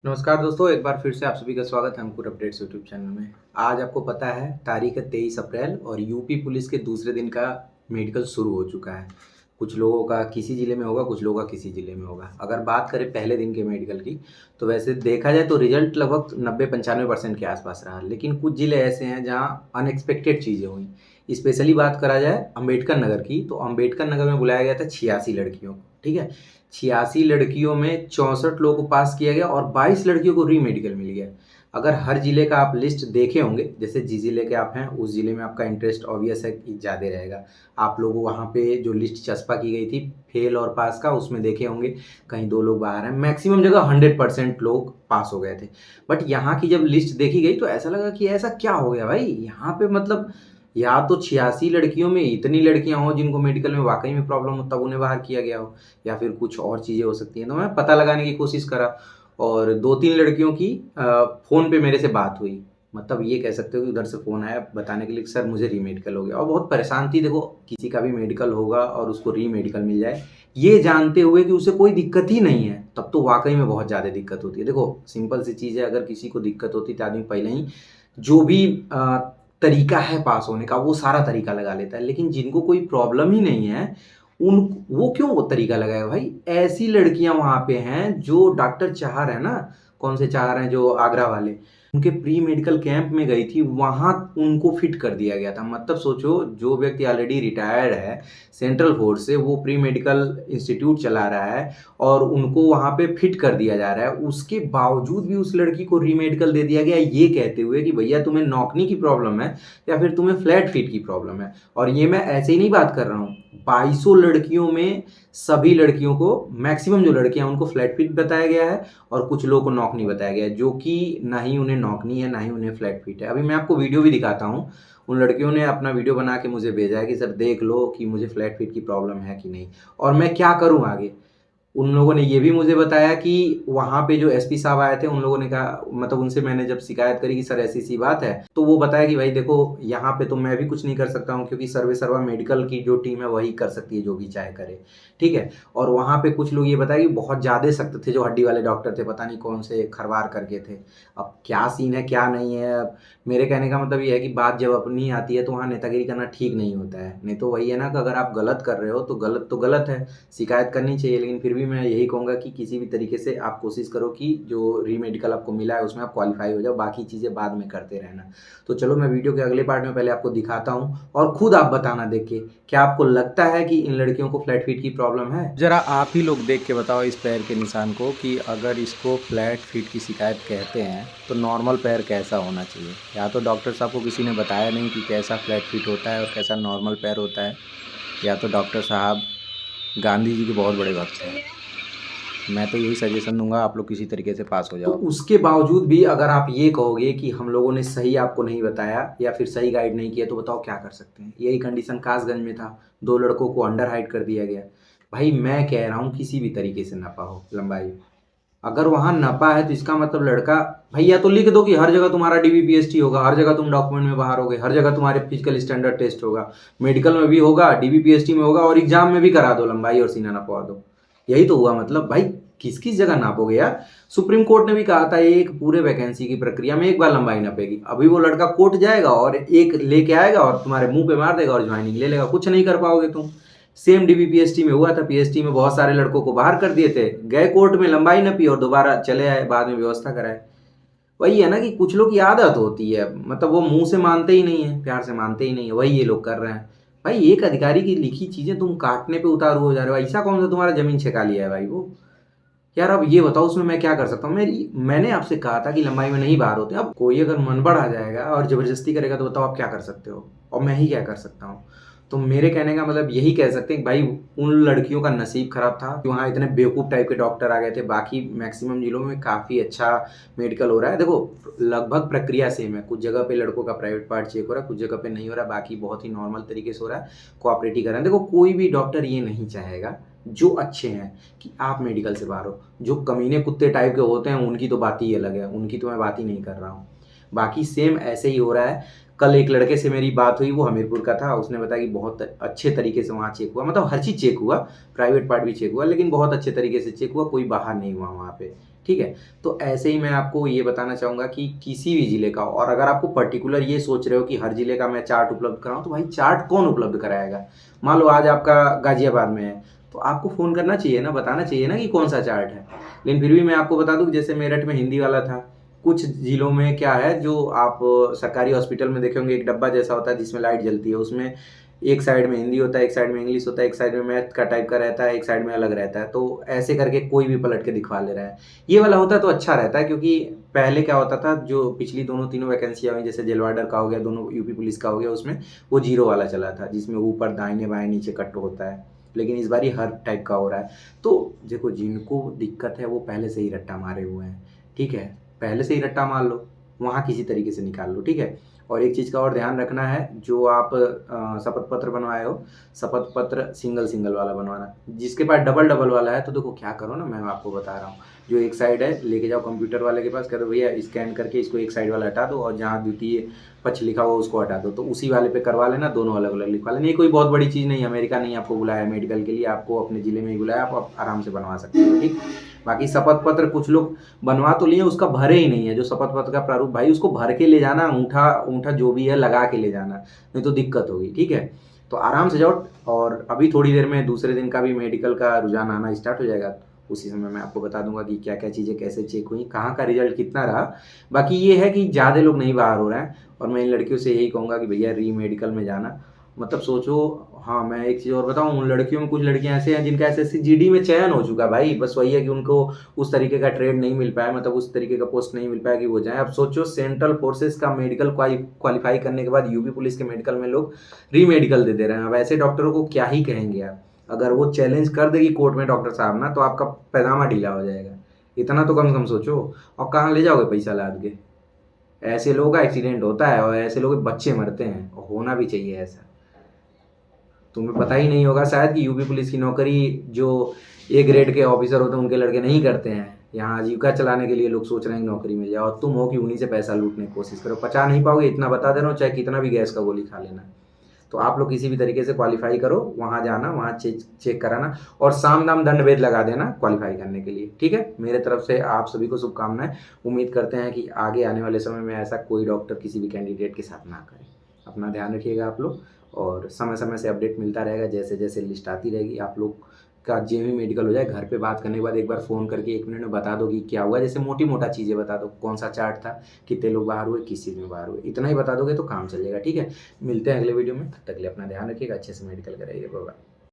नमस्कार दोस्तों, एक बार फिर से आप सभी का स्वागत है अंकुर अपडेट्स यूट्यूब चैनल में। आज आपको पता है तारीख है 23 अप्रैल और यूपी पुलिस के दूसरे दिन का मेडिकल शुरू हो चुका है। कुछ लोगों का किसी ज़िले में होगा, कुछ लोगों का किसी ज़िले में होगा। अगर बात करें पहले दिन के मेडिकल की, तो वैसे देखा जाए तो रिजल्ट लगभग 90-95% के आसपास रहा। लेकिन कुछ ज़िले ऐसे हैं जहाँ अनएक्सपेक्टेड चीज़ें हुई। स्पेशली बात करा जाए अम्बेडकर नगर की, तो अम्बेडकर नगर में बुलाया गया था 86 लड़कियों को, ठीक है। 86 लड़कियों में 64 लोगों को पास किया गया और 22 लड़कियों को री मेडिकल मिल गया। अगर हर ज़िले का आप लिस्ट देखे होंगे, जैसे जिस ज़िले के आप हैं उस ज़िले में आपका इंटरेस्ट ऑब्वियस है कि ज़्यादा रहेगा। आप लोगों वहाँ पे जो लिस्ट चस्पा की गई थी फेल और पास का, उसमें देखे होंगे कहीं 2 लोग बाहर हैं। मैक्सिमम जगह 100% लोग पास हो गए थे। बट यहाँ की जब लिस्ट देखी गई तो ऐसा लगा कि ऐसा क्या हो गया भाई? यहाँ पे मतलब या तो 86 लड़कियों में इतनी लड़कियाँ हों जिनको मेडिकल में वाक़ई में प्रॉब्लम हो तब उन्हें बाहर किया गया हो, या फिर कुछ और चीज़ें हो सकती हैं। तो मैं पता लगाने की कोशिश करा और 2-3 लड़कियों की फ़ोन पे मेरे से बात हुई। मतलब ये कह सकते हो कि उधर से फ़ोन आया बताने के लिए कि सर मुझे री-मेडिकल हो गया, और बहुत परेशान थी। देखो, किसी का भी मेडिकल होगा और उसको री-मेडिकल मिल जाए, ये जानते हुए कि उसे कोई दिक्कत ही नहीं है, तब तो वाक़ई में बहुत ज़्यादा दिक्कत होती है। देखो, सिंपल सी चीज़ है, अगर किसी को दिक्कत होती तो आदमी पहले ही जो भी तरीका है पास होने का वो सारा तरीका लगा लेता है। लेकिन जिनको कोई प्रॉब्लम ही नहीं है, उन वो क्यों वो तरीका लगाएगा भाई? ऐसी लड़कियाँ वहाँ पे हैं जो डॉक्टर चाह हैं ना, कौन से चाह रहे हैं जो आगरा वाले, उनके प्री मेडिकल कैंप में गई थी, वहाँ उनको फिट कर दिया गया था। मतलब सोचो, जो व्यक्ति ऑलरेडी रिटायर्ड है सेंट्रल फोर्स से, वो प्री मेडिकल इंस्टीट्यूट चला रहा है और उनको वहाँ पे फिट कर दिया जा रहा है। उसके बावजूद भी उस लड़की को री मेडिकल दे दिया गया, ये कहते हुए कि भैया तुम्हें नौकनी की प्रॉब्लम है या फिर तुम्हें फ्लैट फीट की प्रॉब्लम है। और ये मैं ऐसे ही नहीं बात कर रहा हूँ, 2200 लड़कियों में सभी लड़कियों को, मैक्सिमम जो लड़कियां उनको फ्लैट फीट बताया गया है और कुछ लोगों को नौकनी बताया गया है, जो कि ना ही उन्हें नौकनी है ना ही उन्हें फ्लैट फीट है। अभी मैं आपको वीडियो भी दिखाता हूँ। उन लड़कियों ने अपना वीडियो बना के मुझे भेजा है कि सर देख लो कि मुझे फ्लैट फीट की प्रॉब्लम है कि नहीं और मैं क्या करूँ आगे। उन लोगों ने ये भी मुझे बताया कि वहाँ पे जो एसपी साहब आए थे, उन लोगों ने कहा, मतलब उनसे मैंने जब शिकायत करी कि सर ऐसी-ऐसी बात है, तो वो बताया कि भाई देखो, यहाँ पे तो मैं भी कुछ नहीं कर सकता हूँ क्योंकि सर्वे सर्वा मेडिकल की जो टीम है वही कर सकती है जो भी चाहे करे, ठीक है? और वहाँ पे कुछ लोग ये बताए कि बहुत ज़्यादा सख्त थे जो हड्डी वाले डॉक्टर थे, पता नहीं कौन से खरवार करके थे। अब क्या सीन है, क्या नहीं है, अब मेरे कहने का मतलब ये है कि बात जब अपनी आती है तो वहाँ नेतागिरी करना ठीक नहीं होता है। नहीं तो वही है ना कि अगर आप गलत कर रहे हो तो गलत है, शिकायत करनी चाहिए। लेकिन फिर भी मैं यही कहूँगा कि किसी भी तरीके से आप कोशिश करो कि जो री मेडिकल आपको मिला है उसमें आप क्वालिफाई हो जाओ, बाकी चीज़ें बाद में करते रहना। तो चलो, मैं वीडियो के अगले पार्ट में पहले आपको दिखाता हूँ और खुद आप बताना देख के, क्या आपको लगता है कि इन लड़कियों को फ्लैट फीट की प्रॉब्लम है? जरा आप ही लोग देख के बताओ इस पैर के निशान को कि अगर इसको फ्लैट फीट की शिकायत कहते हैं तो नॉर्मल पैर कैसा होना चाहिए। या तो डॉक्टर साहब को किसी ने बताया नहीं कि कैसा फ्लैट फीट होता है और कैसा नॉर्मल पैर होता है, या तो डॉक्टर साहब गांधी जी के बहुत बड़े भक्त हैं। मैं तो यही सजेशन दूंगा, आप लोग किसी तरीके से पास हो जाओ। तो उसके बावजूद भी अगर आप ये कहोगे कि हम लोगों ने सही आपको नहीं बताया या फिर सही गाइड नहीं किया, तो बताओ क्या कर सकते हैं। यही कंडीशन कासगंज में था, 2 लड़कों को अंडर हाइट कर दिया गया। भाई मैं कह रहा हूँ किसी भी तरीके से नपा हो लंबाई, अगर वहाँ नपा है तो इसका मतलब लड़का, भैया तो लिख दो कि हर जगह तुम्हारा डीबीपीएसटी होगा, हर जगह तुम डॉक्यूमेंट में बाहर होगे, हर जगह तुम्हारे फिजिकल स्टैंडर्ड टेस्ट होगा, मेडिकल में भी होगा, डीबीपीएसटी में होगा और एग्जाम में भी करा दो, लंबाई और सीना नपवा दो। यही तो हुआ। मतलब भाई किस किस जगह नापोगे यार? सुप्रीम कोर्ट ने भी कहा था एक पूरे वैकेंसी की प्रक्रिया में एक बार लंबाई नापेगी। अभी वो लड़का कोर्ट जाएगा और एक लेके आएगा और तुम्हारे मुंह पे मार देगा और ज्वाइनिंग ले लेगा, कुछ नहीं कर पाओगे तुम। सेम डीबीपीएसटी में हुआ था, पीएसटी में बहुत सारे लड़कों को बाहर कर दिए थे, गए कोर्ट में लंबाई नपी और दोबारा चले आए, बाद में व्यवस्था कराए। वही है ना कि कुछ लोग की आदत होती है, मतलब वो मुंह से मानते ही नहीं है, प्यार से मानते ही नहीं है, वही ये लोग कर रहे हैं। भाई एक अधिकारी की लिखी चीजें तुम काटने पे उतारू हो जा रहे हो। ऐसा कौन सा तुम्हारा जमीन छेका लिया है भाई वो? यार अब ये बताओ उसमें मैं क्या कर सकता हूँ? मैंने आपसे कहा था कि लंबाई में नहीं बाहर होते। अब कोई अगर मन बढ़ा जाएगा और जबरदस्ती करेगा तो बताओ आप क्या कर सकते हो, और मैं ही क्या कर सकता हूँ? तो मेरे कहने का मतलब यही कह सकते हैं कि भाई उन लड़कियों का नसीब खराब था कि वहाँ इतने बेवकूफ़ टाइप के डॉक्टर आ गए थे। बाकी मैक्सिमम जिलों में काफ़ी अच्छा मेडिकल हो रहा है। देखो, लगभग प्रक्रिया सेम है, कुछ जगह पे लड़कों का प्राइवेट पार्ट चेक हो रहा है, कुछ जगह पे नहीं हो रहा, बाकी बहुत ही नॉर्मल तरीके से हो रहा है, कोऑपरेट ही कर रहे हैं। देखो, कोई भी डॉक्टर ये नहीं चाहेगा, जो अच्छे हैं, कि आप मेडिकल से बाहर हो। जो कमीने कुत्ते टाइप के होते हैं उनकी तो बात ही अलग है, उनकी तो मैं बात ही नहीं कर रहा हूँ। बाकी सेम ऐसे ही हो रहा है। कल एक लड़के से मेरी बात हुई, वो हमीरपुर का था, उसने बताया कि बहुत अच्छे तरीके से वहाँ चेक हुआ, मतलब हर चीज़ चेक हुआ, प्राइवेट पार्ट भी चेक हुआ, लेकिन बहुत अच्छे तरीके से चेक हुआ, कोई बाहर नहीं हुआ वहाँ पे, ठीक है। तो ऐसे ही मैं आपको ये बताना चाहूँगा कि किसी भी ज़िले का, और अगर आपको पर्टिकुलर ये सोच रहे हो कि हर ज़िले का मैं चार्ट उपलब्ध कराऊँ, तो भाई चार्ट कौन उपलब्ध कराएगा? मान लो आज आपका गाज़ियाबाद में है, तो आपको फ़ोन करना चाहिए ना, बताना चाहिए ना कि कौन-सा चार्ट है। लेकिन फिर भी मैं आपको बता दूँ कि जैसे मेरठ में हिंदी वाला था, कुछ ज़िलों में क्या है जो आप सरकारी हॉस्पिटल में देखे होंगे, एक डब्बा जैसा होता है जिसमें लाइट जलती है, उसमें एक साइड में हिंदी होता है, एक साइड में इंग्लिश होता है, एक साइड में मैथ का टाइप का रहता है, एक साइड में अलग रहता है। तो ऐसे करके कोई भी पलट के दिखवा ले रहा है। ये वाला होता तो अच्छा रहता है, क्योंकि पहले क्या होता था, जो पिछली दोनों तीनों वैकेंसियाँ हुई, जैसे जेल वार्डर का हो गया, दोनों यूपी पुलिस का हो गया, उसमें वो जीरो वाला चला था, जिसमें ऊपर दाहिने बाएं नीचे कट होता है। लेकिन इस बार हर टाइप का हो रहा है। तो देखो, जिनको दिक्कत है वो पहले से ही रट्टा मारे हुए हैं, ठीक है। पहले से ही रट्टा मार लो, वहाँ किसी तरीके से निकाल लो, ठीक है। और एक चीज़ का और ध्यान रखना है, जो आप शपथ पत्र बनवाए हो, शपथ पत्र सिंगल सिंगल वाला बनवाना। जिसके पास डबल डबल वाला है, तो देखो क्या करो ना, मैं आपको बता रहा हूँ, जो एक साइड है लेके जाओ कंप्यूटर वाले के पास, कह दो भैया स्कैन करके इसको एक साइड वाला हटा दो, और जहाँ द्वितीय पक्ष लिखा हुआ उसको हटा दो, तो उसी वाले पे करवा लेना, दोनों अलग अलग लिखवा लेना। ये कोई बहुत बड़ी चीज़ नहीं है, अमेरिका नहीं आपको बुलाया मेडिकल के लिए, आपको अपने ज़िले में ही बुलाया, आप आराम से बनवा सकते हो, ठीक। बाकी शपथ पत्र कुछ लोग बनवा तो लिए, उसका भरे ही नहीं है, जो शपथ पत्र का प्रारूप, भाई उसको भर के ले जाना, अंगूठा अंगूठा जो भी है लगा के ले जाना, नहीं तो दिक्कत होगी, ठीक है। तो आराम से जाओ, और अभी थोड़ी देर में दूसरे दिन का भी मेडिकल का रुझान आना स्टार्ट हो जाएगा। उसी समय मैं आपको बता दूंगा कि क्या क्या चीज़ें कैसे चेक हुई, कहाँ का रिजल्ट कितना रहा। बाकी ये है कि ज़्यादा लोग नहीं बाहर हो रहे हैं, और मैं इन लड़कियों से यही कहूँगा कि भैया री मेडिकल में जाना, मतलब सोचो। हाँ, मैं एक चीज़ और बताऊँ, उन लड़कियों में कुछ लड़कियां ऐसे हैं जिनका एसएससी जीडी में चयन हो चुका है भाई, बस वही है कि उनको उस तरीके का ट्रेड नहीं मिल पाया, मतलब उस तरीके का पोस्ट नहीं मिल पाया कि वो जाए। अब सोचो, सेंट्रल फोर्सेस का मेडिकल क्वालिफाई करने के बाद यूपी पुलिस के मेडिकल में लोग री मेडिकल दे रहे हैं। अब ऐसे डॉक्टरों को क्या ही कहेंगे आप। अगर वो चैलेंज कर देगी कोर्ट में डॉक्टर साहब ना, तो आपका पैजामा ढीला हो जाएगा। इतना तो कम से कम सोचो। और कहाँ ले जाओगे पैसा लाद के? ऐसे लोगों का एक्सीडेंट होता है, और ऐसे लोगों के बच्चे मरते हैं, और होना भी चाहिए ऐसा। तुम्हें पता ही नहीं होगा शायद कि यूपी पुलिस की नौकरी जो ए ग्रेड के ऑफिसर होते हैं उनके लड़के नहीं करते हैं। यहाँ आजीविका चलाने के लिए लोग सोच रहे हैं कि नौकरी मिल जाए, और तुम हो कि उन्हीं से पैसा लूटने की कोशिश करो। पचा नहीं पाओगे, इतना बता दे रहा हूँ, चाहे कितना भी गैस का गोली खा लेना। तो आप लोग किसी भी तरीके से क्वालिफाई करो, वहाँ जाना, वहाँ चेक कराना, और साम दाम दंड भेद लगा देना क्वालिफाई करने के लिए, ठीक है। मेरे तरफ से आप सभी को शुभकामनाएं। उम्मीद करते हैं कि आगे आने वाले समय में ऐसा कोई डॉक्टर किसी भी कैंडिडेट के साथ ना करे। अपना ध्यान रखिएगा आप लोग, और समय समय से अपडेट मिलता रहेगा, जैसे जैसे लिस्ट आती रहेगी। आप लोग का जो भी मेडिकल हो जाए, घर पे बात करने के बाद एक बार फ़ोन करके 1 मिनट में बता दो कि क्या हुआ, जैसे मोटी मोटा चीज़ें बता दो, कौन सा चार्ट था, कितने लोग बाहर हुए, किस चीज़ में बाहर हुए, इतना ही बता दोगे तो काम चलेगा, ठीक है। मिलते हैं अगले वीडियो में, तब तक के लिए अपना ध्यान रखिएगा, अच्छे से मेडिकल कराइए, बाय बाय।